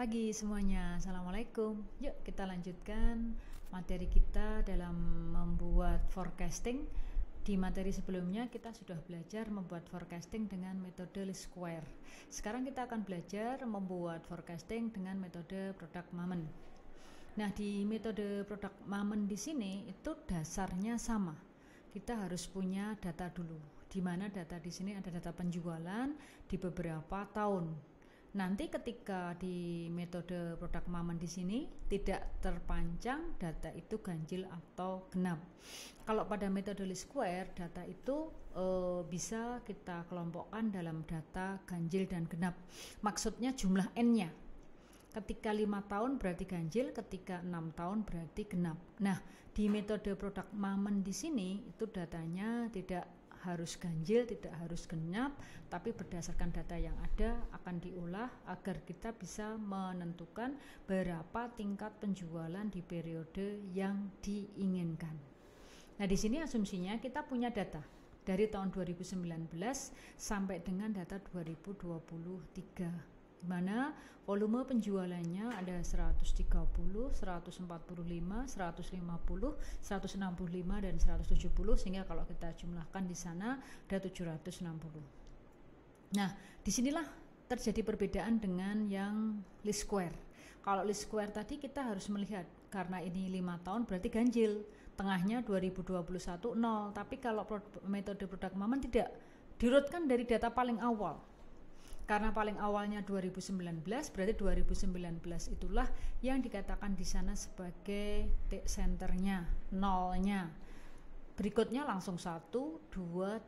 pagi semuanya, Assalamualaikum. Yuk kita lanjutkan materi kita dalam membuat forecasting. Di materi sebelumnya kita sudah belajar membuat forecasting dengan metode least square. Sekarang kita akan belajar membuat forecasting dengan metode product moment. Nah, di metode product moment di sini itu dasarnya sama. Kita harus punya data dulu. Di mana data di sini ada data penjualan di beberapa tahun. Nanti ketika di metode product moment di sini tidak terpancang data itu ganjil atau genap. Kalau pada metode least square data itu bisa kita kelompokkan dalam data ganjil dan genap. Maksudnya jumlah n-nya. Ketika 5 tahun berarti ganjil, ketika 6 tahun berarti genap. Nah, di metode product moment di sini itu datanya tidak harus ganjil, tidak harus genap, tapi berdasarkan data yang ada akan diolah agar kita bisa menentukan berapa tingkat penjualan di periode yang diinginkan. Nah, di sini asumsinya kita punya data dari tahun 2019 sampai dengan data 2023. Di mana volume penjualannya ada 130, 145, 150, 165 dan 170, sehingga kalau kita jumlahkan di sana ada 760. Nah, disinilah terjadi perbedaan dengan yang least square. Kalau least square tadi kita harus melihat karena ini 5 tahun berarti ganjil, tengahnya 2021 0, tapi kalau metode product moment tidak, diurutkan dari data paling awal. Karena paling awalnya 2019, berarti 2019 itulah yang dikatakan di sana sebagai centernya, nolnya. Berikutnya langsung 1, 2,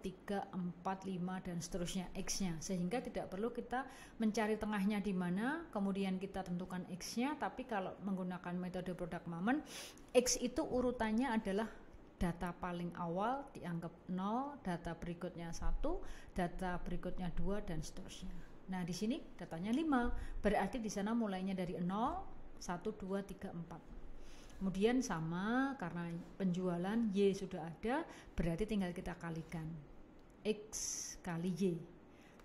3, 4, 5 dan seterusnya X-nya. Sehingga tidak perlu kita mencari tengahnya di mana, kemudian kita tentukan X-nya, tapi kalau menggunakan metode product moment, X itu urutannya adalah data paling awal dianggap 0, data berikutnya 1, data berikutnya 2 dan seterusnya. Nah, di sini datanya 5, berarti di sana mulainya dari 0, 1, 2, 3, 4. Kemudian sama, karena penjualan Y sudah ada, berarti tinggal kita kalikan X kali Y.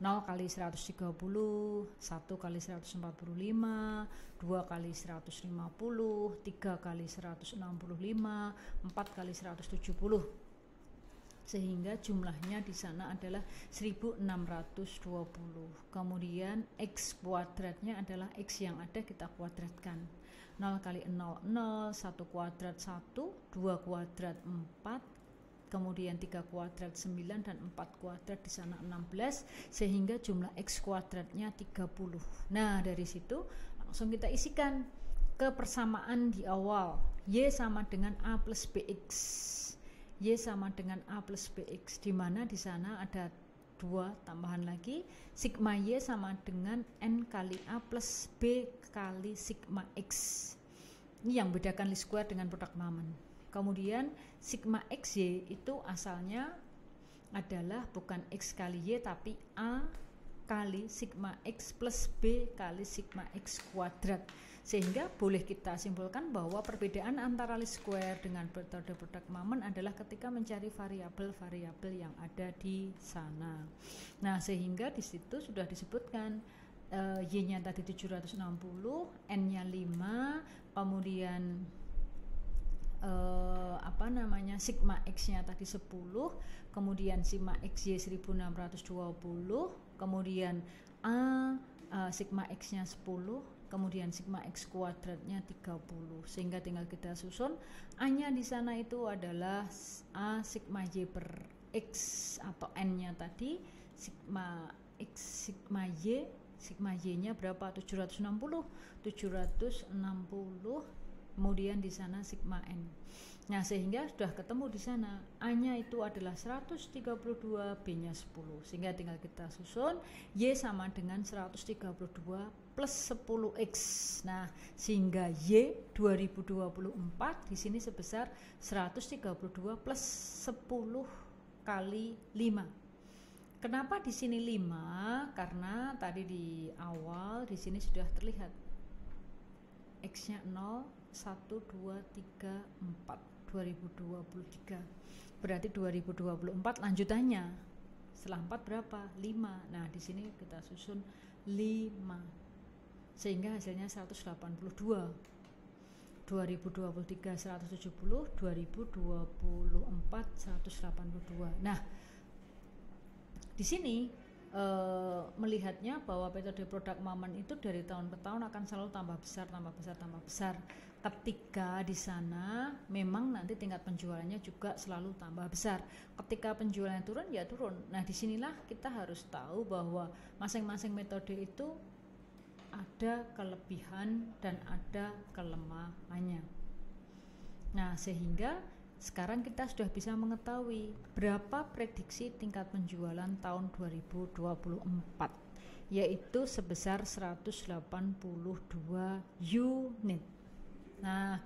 0 kali 130, 1 kali 145, 2 kali 150, 3 kali 165, 4 kali 170. Sehingga jumlahnya di sana adalah 1620. Kemudian X kuadratnya adalah X yang ada kita kuadratkan. 0 kali 0, 0, 1 kuadrat 1, 2 kuadrat 4, kemudian 3 kuadrat 9 dan 4 kuadrat di sana 16, sehingga jumlah X kuadratnya 30. Nah, dari situ langsung kita isikan ke persamaan di awal. Y sama dengan A plus BX. Y sama dengan A plus BX, di mana di sana ada 2 tambahan lagi, sigma Y sama dengan N kali A plus B kali sigma X. Ini yang bedakan least square dengan product moment. Kemudian sigma XY itu asalnya adalah bukan X kali Y tapi A kali sigma X plus B kali sigma X kuadrat. Sehingga boleh kita simpulkan bahwa perbedaan antara least square dengan metode product moment adalah ketika mencari variabel-variabel yang ada di sana. Nah, sehingga di situ sudah disebutkan Y-nya tadi 760, N-nya 5, kemudian sigma X-nya tadi 10, kemudian sigma XY 1620, kemudian sigma X-nya 10, kemudian sigma X kuadratnya 30, sehingga tinggal kita susun. A-nya di sana itu adalah A sigma Y per X atau N-nya tadi, sigma X sigma Y-nya berapa? 760, kemudian di sana sigma N. Nah, sehingga sudah ketemu di sana. A-nya itu adalah 132, B-nya 10. Sehingga tinggal kita susun Y sama dengan 132 plus 10X. Nah, sehingga Y 2024 di sini sebesar 132 plus 10 kali 5. Kenapa di sini 5? Karena tadi di awal di sini sudah terlihat X-nya 0, 1, 2, 3, 4. 2023. Berarti 2024 lanjutannya. Setelah 4 berapa? 5. Nah, di sini kita susun 5. sehingga hasilnya 182. 2023 170, 2024 182. Nah, di sini melihatnya bahwa metode produk Maman itu dari tahun ke tahun akan selalu tambah besar, tambah besar, tambah besar. Ketika di sana memang nanti tingkat penjualannya juga selalu tambah besar. Ketika penjualannya turun ya turun. Nah, disinilah kita harus tahu bahwa masing-masing metode itu ada kelebihan dan ada kelemahannya. Nah, sehingga sekarang kita sudah bisa mengetahui berapa prediksi tingkat penjualan tahun 2024, yaitu sebesar 182 unit. Nah,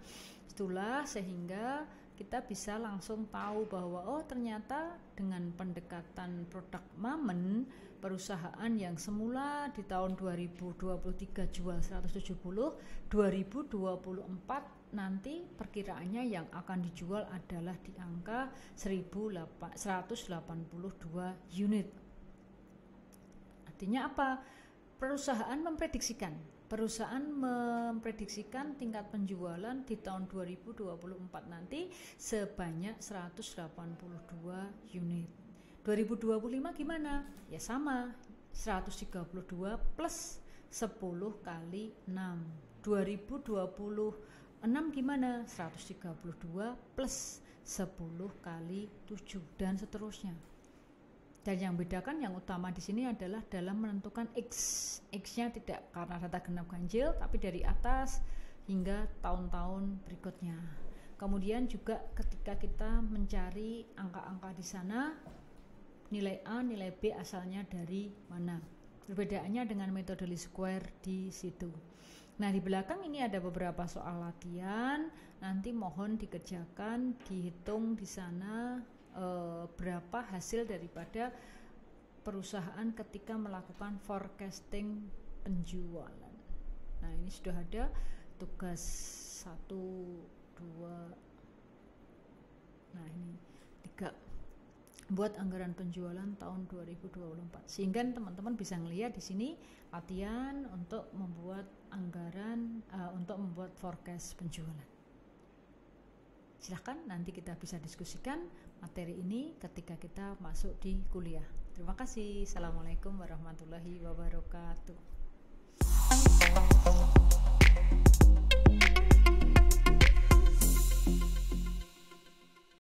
itulah sehingga kita bisa langsung tahu bahwa oh ternyata dengan pendekatan produk Maman, perusahaan yang semula di tahun 2023 jual 170, 2024 nanti perkiraannya yang akan dijual adalah di angka 182 unit. Artinya apa? Perusahaan memprediksikan tingkat penjualan di tahun 2024 nanti sebanyak 182 unit. 2025 gimana? Ya sama, 132 plus 10 kali 6. 2026 gimana? 132 plus 10 kali 7 dan seterusnya. Dan yang bedakan yang utama di sini adalah dalam menentukan X-nya tidak karena data genap ganjil, tapi dari atas hingga tahun-tahun berikutnya. Kemudian juga ketika kita mencari angka-angka di sana, nilai A, nilai B asalnya dari mana. Perbedaannya dengan metode least square di situ. Nah, di belakang ini ada beberapa soal latihan, nanti mohon dikerjakan, dihitung di sana berapa hasil daripada perusahaan ketika melakukan forecasting penjualan. Nah, ini sudah ada tugas 1, 2, nah ini 3, buat anggaran penjualan tahun 2024. Sehingga teman-teman bisa ngelihat di sini latihan untuk membuat anggaran untuk membuat forecast penjualan. Silahkan nanti kita bisa diskusikan materi ini ketika kita masuk di kuliah. Terima kasih. Assalamualaikum warahmatullahi wabarakatuh.